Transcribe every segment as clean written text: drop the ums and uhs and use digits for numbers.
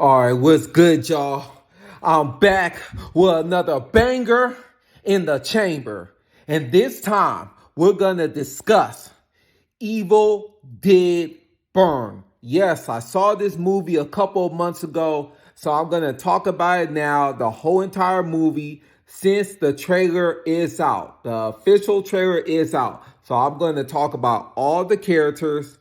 All right, what's good, y'all? I'm back with another banger in the chamber. And this time, we're going to discuss Evil Dead Burn. Yes, I saw this movie a couple of months ago, so I'm going to talk about it now, the whole entire movie, since the trailer is out. The official trailer is out. So I'm going to talk about all the characters,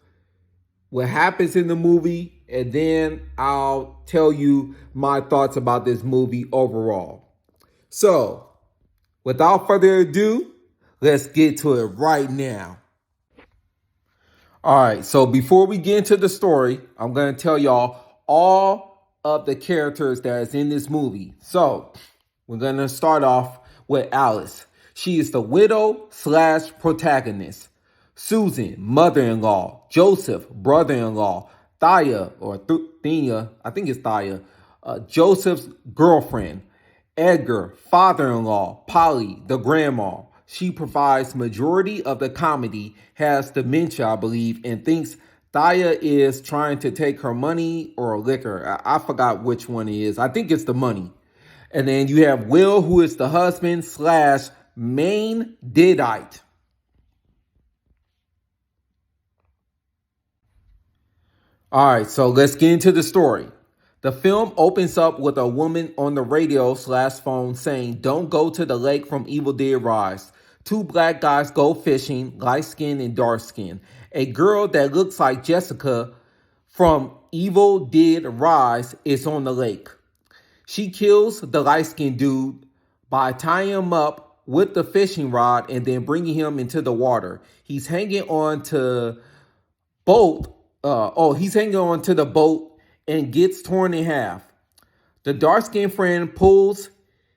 what happens in the movie, and then I'll tell you my thoughts about this movie overall. So, without further ado, let's get to it right now. All right, so before we get into the story, I'm going to tell y'all all of the characters that is in this movie. So, we're going to start off with Alice. She is the widow slash protagonist. Susan, mother-in-law. Joseph, brother-in-law. Thaya, or Thea, I think it's Thaya, Joseph's girlfriend. Edgar, father-in-law. Polly, the grandma. She provides majority of the comedy, has dementia, I believe, and thinks Thaya is trying to take her money or liquor. I forgot which one it is. I think it's the money. And then you have Will, who is the husband slash main deadite. All right, so let's get into the story. The film opens up with a woman on the radio slash phone saying, "Don't go to the lake from Evil Dead Rise." Two black guys go fishing, light skin and dark skin. A girl that looks like Jessica from Evil Dead Rise is on the lake. She kills the light skinned dude by tying him up with the fishing rod and then bringing him into the water. He's hanging on to boat. He's hanging on to the boat and gets torn in half. The dark-skinned friend pulls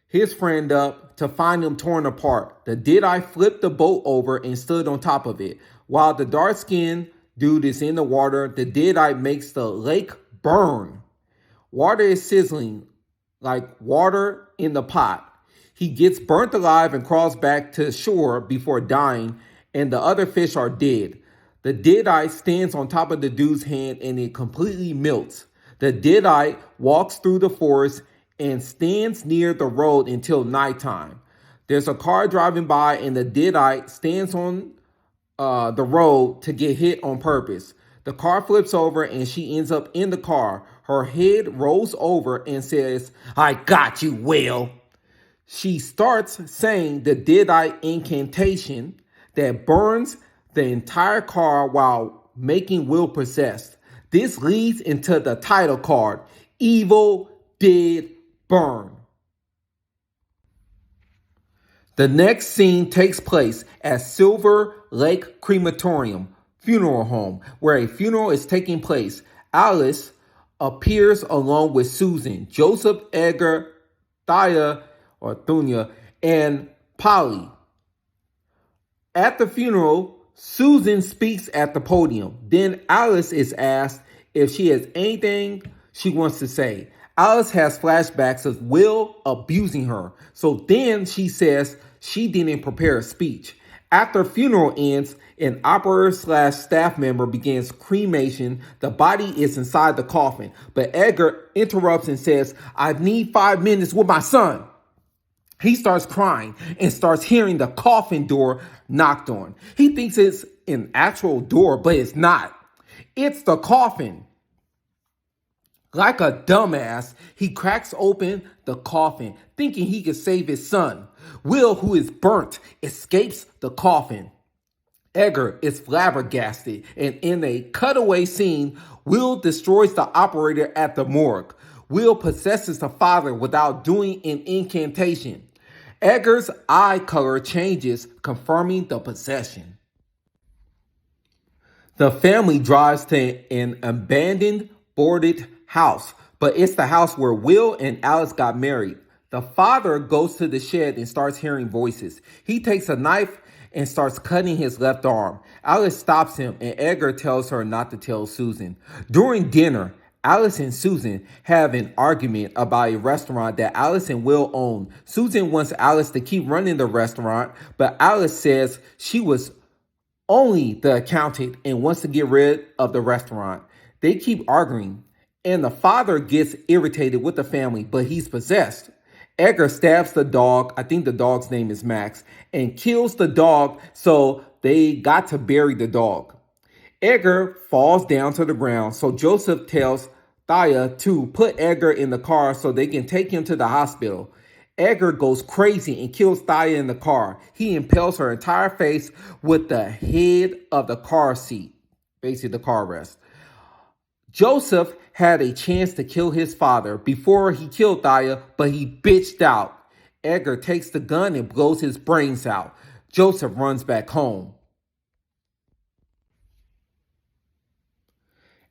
his friend up to find him torn apart. The deadite flipped the boat over and stood on top of it. While the dark-skinned dude is in the water, the deadite makes the lake burn. Water is sizzling like water in the pot. He gets burnt alive and crawls back to shore before dying, and the other fish are dead. The deadite stands on top of the dude's hand and it completely melts. The deadite walks through the forest and stands near the road until nighttime. There's a car driving by and the deadite stands on the road to get hit on purpose. The car flips over and she ends up in the car. Her head rolls over and says, "I got you, Will." She starts saying the deadite incantation that burns the entire car while making Will possessed. This leads into the title card, Evil Dead Burn. The next scene takes place at Silver Lake Crematorium funeral home, where a funeral is taking place. Alice appears along with Susan, Joseph, Edgar, Thaya, or Thunya, and Polly. At the funeral, Susan speaks at the podium. Then Alice is asked if she has anything she wants to say. Alice has flashbacks of Will abusing her. So then she says she didn't prepare a speech. After funeral ends, an operator slash staff member begins cremation. The body is inside the coffin. But Edgar interrupts and says, "I need 5 minutes with my son." He starts crying and starts hearing the coffin door knocked on. He thinks it's an actual door, but it's not. It's the coffin. Like a dumbass, he cracks open the coffin, thinking he can save his son. Will, who is burnt, escapes the coffin. Edgar is flabbergasted, and in a cutaway scene, Will destroys the operator at the morgue. Will possesses the father without doing an incantation. Edgar's eye color changes, confirming the possession. The family drives to an abandoned, boarded house, but it's the house where Will and Alice got married. The father goes to the shed and starts hearing voices. He takes a knife and starts cutting his left arm. Alice stops him, and Edgar tells her not to tell Susan. During dinner, Alice and Susan have an argument about a restaurant that Alice and Will own. Susan wants Alice to keep running the restaurant, but Alice says she was only the accountant and wants to get rid of the restaurant. They keep arguing. And the father gets irritated with the family, but he's possessed. Edgar stabs the dog, I think the dog's name is Max, and kills the dog, so they got to bury the dog. Edgar falls down to the ground, so Joseph tells Thea to put Edgar in the car so they can take him to the hospital. Edgar goes crazy and kills Thea in the car. He impales her entire face with the head of the car seat, basically the car rest. Joseph had a chance to kill his father before he killed Thea, but he bitched out. Edgar takes the gun and blows his brains out. Joseph runs back home.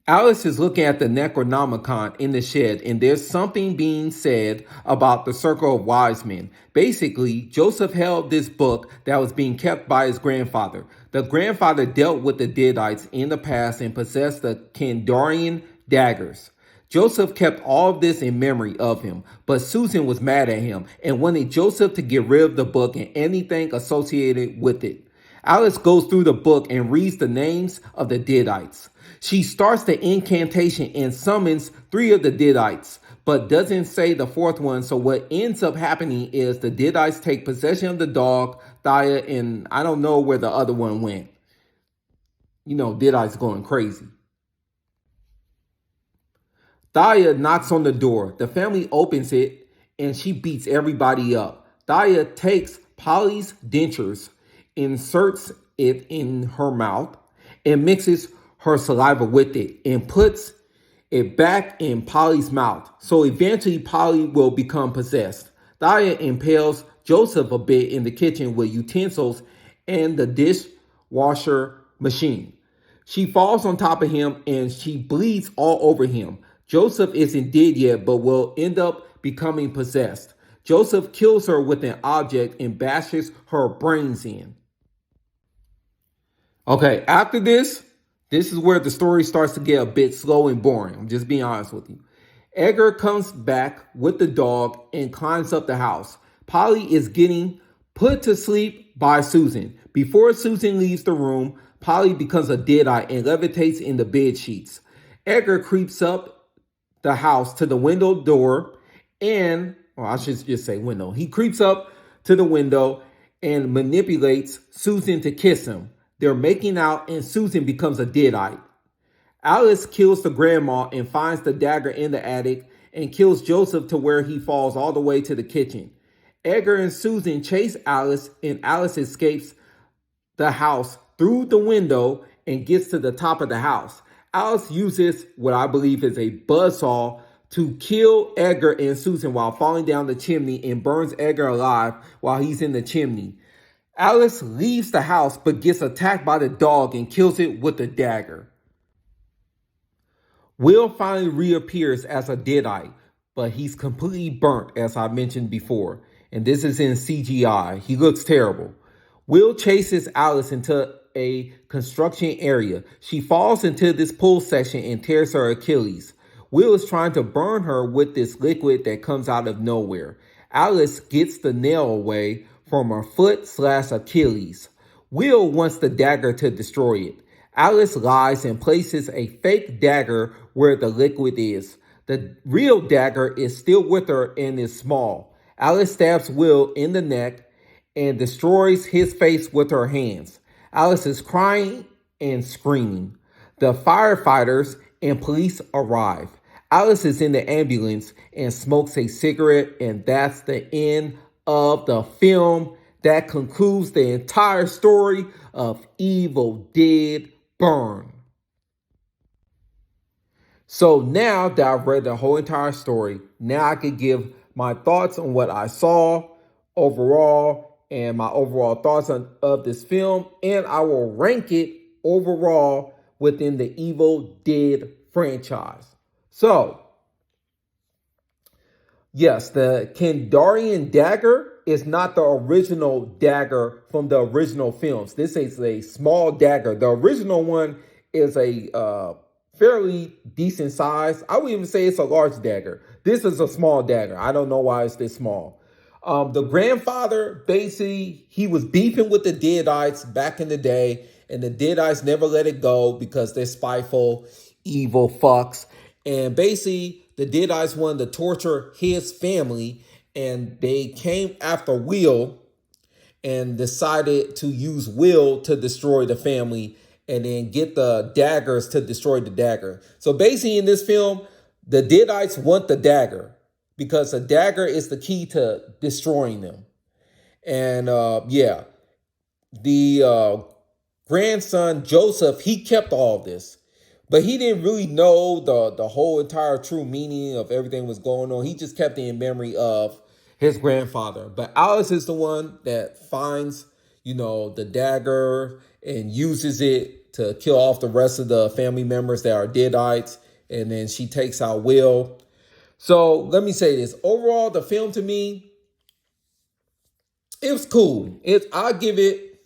Alice is looking at the Necronomicon in the shed, and there's something being said about the Circle of Wise Men. Basically, Joseph held this book that was being kept by his grandfather. The grandfather dealt with the deadites in the past and possessed the Kandarian daggers. Joseph kept all of this in memory of him, but Susan was mad at him and wanted Joseph to get rid of the book and anything associated with it. Alice goes through the book and reads the names of the deadites. She starts the incantation and summons 3 of the deadites, but doesn't say the 4th one. So what ends up happening is the deadites take possession of the dog, Thea, and I don't know where the other one went. You know, deadites going crazy. Thea knocks on the door. The family opens it and she beats everybody up. Thea takes Polly's dentures, inserts it in her mouth, and mixes her saliva with it and puts it back in Polly's mouth. So eventually Polly will become possessed. Thea impales Joseph a bit in the kitchen with utensils and the dishwasher machine. She falls on top of him and she bleeds all over him. Joseph isn't dead yet, but will end up becoming possessed. Joseph kills her with an object and bashes her brains in. Okay, after this is where the story starts to get a bit slow and boring. I'm just being honest with you. Edgar comes back with the dog and climbs up the house. Polly is getting put to sleep by Susan. Before Susan leaves the room, Polly becomes a deadite and levitates in the bed sheets. Edgar creeps up the house to the window door and, or I should just say window. He creeps up to the window and manipulates Susan to kiss him. They're making out and Susan becomes a deadite. Alice kills the grandma and finds the dagger in the attic and kills Joseph to where he falls all the way to the kitchen. Edgar and Susan chase Alice and Alice escapes the house through the window and gets to the top of the house. Alice uses what I believe is a buzzsaw to kill Edgar and Susan while falling down the chimney and burns Edgar alive while he's in the chimney. Alice leaves the house but gets attacked by the dog and kills it with a dagger. Will finally reappears as a deadite, but he's completely burnt as I mentioned before. And this is in CGI. He looks terrible. Will chases Alice into a construction area. She falls into this pool section and tears her Achilles. Will is trying to burn her with this liquid that comes out of nowhere. Alice gets the nail away from her foot/Achilles. Will wants the dagger to destroy it. Alice lies and places a fake dagger where the liquid is. The real dagger is still with her and is small. Alice stabs Will in the neck and destroys his face with her hands. Alice is crying and screaming. The firefighters and police arrive. Alice is in the ambulance and smokes a cigarette, and that's the end of the film. That concludes the entire story of Evil Dead Burn. So now that I've read the whole entire story, now I can give my thoughts on what I saw overall and my overall thoughts of this film, and I will rank it overall within the Evil Dead franchise. So, yes, the Kandarian dagger is not the original dagger from the original films. This is a small dagger. The original one is a fairly decent size. I would even say it's a large dagger. This is a small dagger. I don't know why it's this small. The grandfather, basically, he was beefing with the deadites back in the day, and the deadites never let it go because they're spiteful, evil fucks. And basically, the deadites wanted to torture his family, and they came after Will and decided to use Will to destroy the family and then get the daggers to destroy the dagger. So basically, in this film, the deadites want the dagger because the dagger is the key to destroying them. And yeah, the grandson Joseph, he kept all of this, but he didn't really know the whole entire true meaning of everything was going on. He just kept it in memory of his grandfather. But Alice is the one that finds, the dagger and uses it to kill off the rest of the family members that are deadites, and then she takes out Will. So let me say this: overall, the film to me, it was cool. I give it.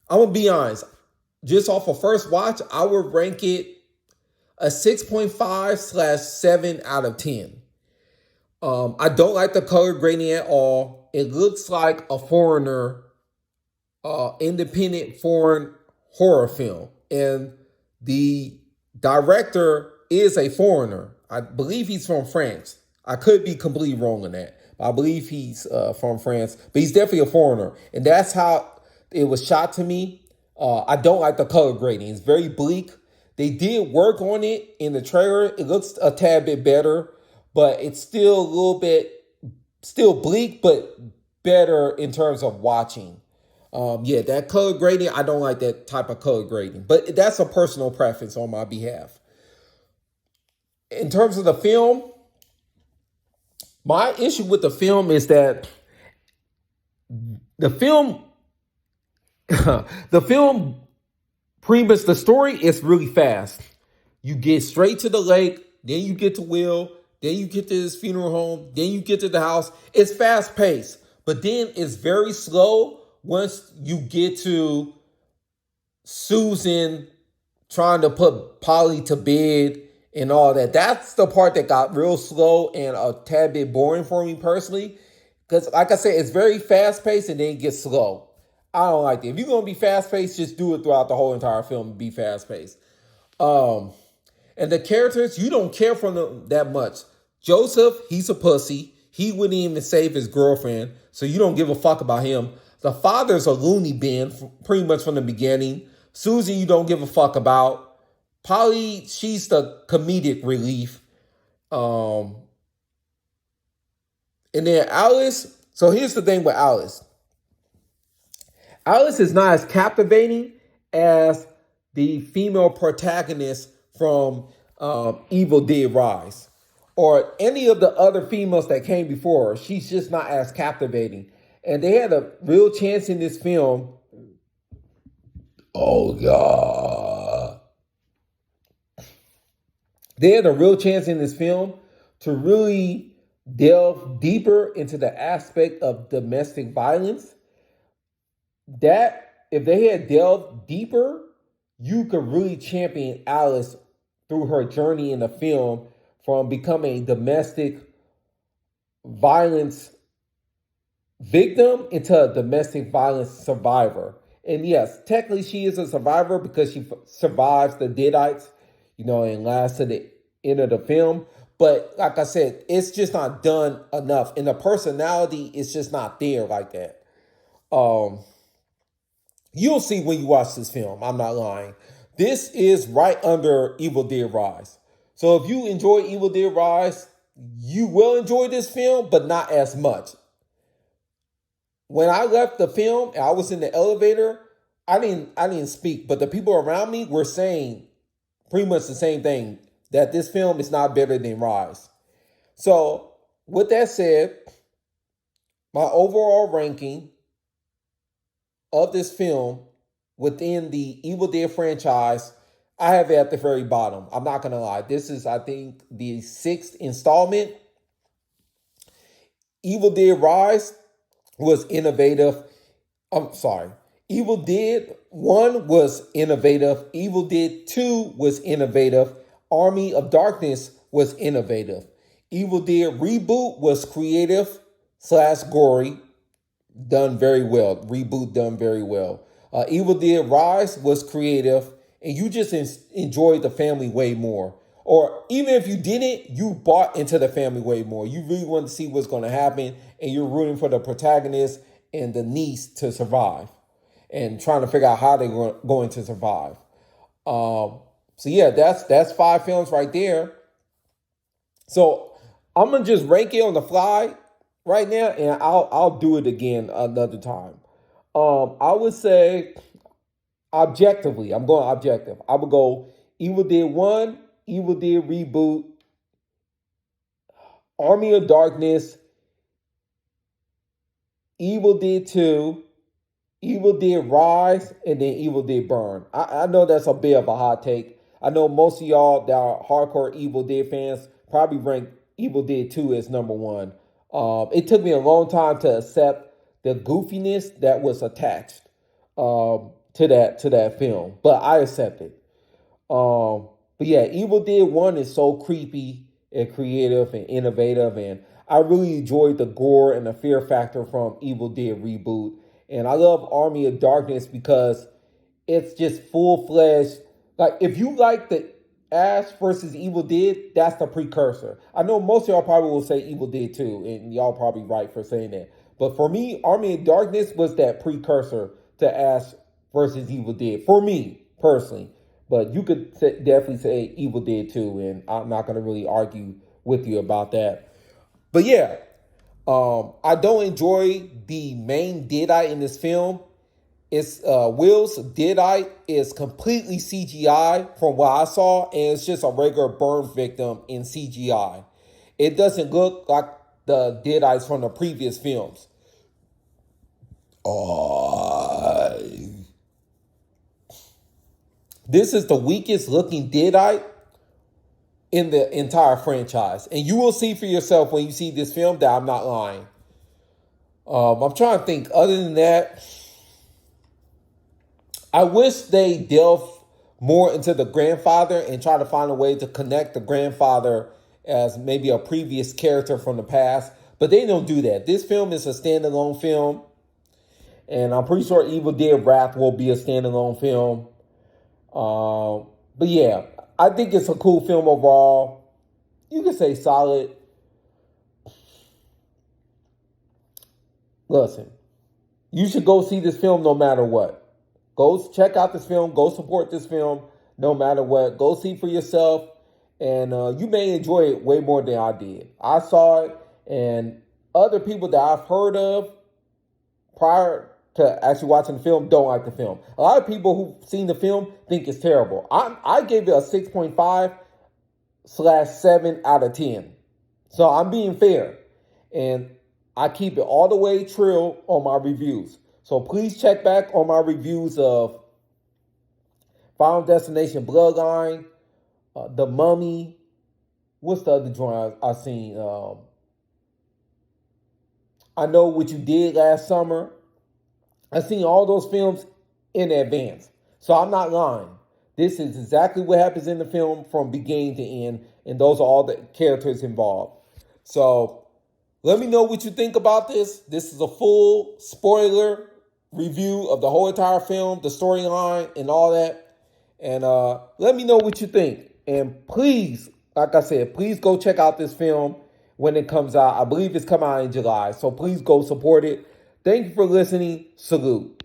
I'm gonna be honest. Just off of first watch, I would rank it a 6.5/7 out of 10. I don't like the color grading at all. It looks like a foreigner, independent foreign horror film. And the director is a foreigner. I believe he's from France. I could be completely wrong on that. I believe he's from France, but he's definitely a foreigner. And that's how it was shot to me. I don't like the color grading. It's very bleak. They did work on it in the trailer. It looks a tad bit better, but it's still a little bit, still bleak, but better in terms of watching. Yeah, that color grading, I don't like that type of color grading, but that's a personal preference on my behalf. In terms of the film, my issue with the film is that the film, the film, pretty much the story is really fast. You get straight to the lake, then you get to Will, then you get to his funeral home, then you get to the house. It's fast paced, but then it's very slow once you get to Susan trying to put Polly to bed and all that. That's the part that got real slow and a tad bit boring for me personally. Because like I said, it's very fast paced and then it gets slow. I don't like it. If you're going to be fast paced, just do it throughout the whole entire film and be fast paced. And the characters, you don't care for them that much. Joseph, he's a pussy. He wouldn't even save his girlfriend, so you don't give a fuck about him. The father's a loony bin pretty much from the beginning. Susie, you don't give a fuck about. Polly, she's the comedic relief. And then Alice, so here's the thing with Alice. Alice is not as captivating as the female protagonist from Evil Dead Rise or any of the other females that came before her. She's just not as captivating. And they had a real chance in this film. Oh, God. They had a real chance in this film to really delve deeper into the aspect of domestic violence. That, if they had delved deeper, you could really champion Alice through her journey in the film from becoming a domestic violence victim into a domestic violence survivor. And yes, technically she is a survivor because she survives the deadites, and lasts to the end of the film. But like I said, it's just not done enough. And the personality is just not there like that. You'll see when you watch this film. I'm not lying. This is right under Evil Dead Rise. So if you enjoy Evil Dead Rise, you will enjoy this film, but not as much. When I left the film, I was in the elevator. I didn't speak, but the people around me were saying pretty much the same thing, that this film is not better than Rise. So with that said, my overall ranking of this film within the Evil Dead franchise, I have it at the very bottom. I'm not going to lie. This is, I think, the 6th installment. Evil Dead Rise was innovative. I'm sorry. Evil Dead 1 was innovative. Evil Dead 2 was innovative. Army of Darkness was innovative. Evil Dead Reboot was creative / gory. Done very well. Reboot done very well. Evil Dead Rise was creative, and you just enjoyed the family way more. Or even if you didn't, you bought into the family way more. You really wanted to see what's going to happen, and you're rooting for the protagonist and the niece to survive, and trying to figure out how they're going to survive. So yeah, that's 5 films right there. So I'm gonna just rank it on the fly right now, and I'll do it again another time. I would say objectively, I'm going objective. I would go Evil Dead 1, Evil Dead Reboot, Army of Darkness, Evil Dead 2, Evil Dead Rise, and then Evil Dead Burn. I know that's a bit of a hot take. I know most of y'all that are hardcore Evil Dead fans probably rank Evil Dead 2 as number one. It took me a long time to accept the goofiness that was attached to that film, but I accept it. But yeah, Evil Dead 1 is so creepy and creative and innovative, and I really enjoyed the gore and the fear factor from Evil Dead Reboot. And I love Army of Darkness because it's just full fledged. Like, if you like the Ash versus Evil Dead, that's the precursor. I know most of y'all probably will say Evil Dead 2, and y'all probably right for saying that. But for me, Army of Darkness was that precursor to Ash versus Evil Dead, for me personally. But you could definitely say Evil Dead 2, and I'm not going to really argue with you about that. But yeah, I don't enjoy the main deadite in this film. It's Will's deadite is completely CGI from what I saw, and it's just a regular burn victim in CGI. It doesn't look like the deadites from the previous films. This is the weakest looking deadite in the entire franchise, and you will see for yourself when you see this film that I'm not lying. I'm trying to think. Other than that, I wish they delve more into the grandfather and try to find a way to connect the grandfather as maybe a previous character from the past. But they don't do that. This film is a standalone film. And I'm pretty sure Evil Dead Wrath will be a standalone film. But yeah, I think it's a cool film overall. You can say solid. Listen, you should go see this film no matter what. Go check out this film. Go support this film no matter what. Go see for yourself. And you may enjoy it way more than I did. I saw it, and other people that I've heard of prior to actually watching the film don't like the film. A lot of people who've seen the film think it's terrible. I gave it a 6.5/7 out of 10. So I'm being fair. And I keep it all the way true on my reviews. So please check back on my reviews of Final Destination Bloodline, The Mummy. What's the other joint I've seen? I Know What You Did Last Summer. I've seen all those films in advance. So I'm not lying. This is exactly what happens in the film from beginning to end. And those are all the characters involved. So let me know what you think about this. This is a full spoiler review of the whole entire film, the storyline, and all that. And let me know what you think. And please, like I said, please go check out this film when it comes out. I believe it's coming out in July. So please go support it. Thank you for listening. Salute.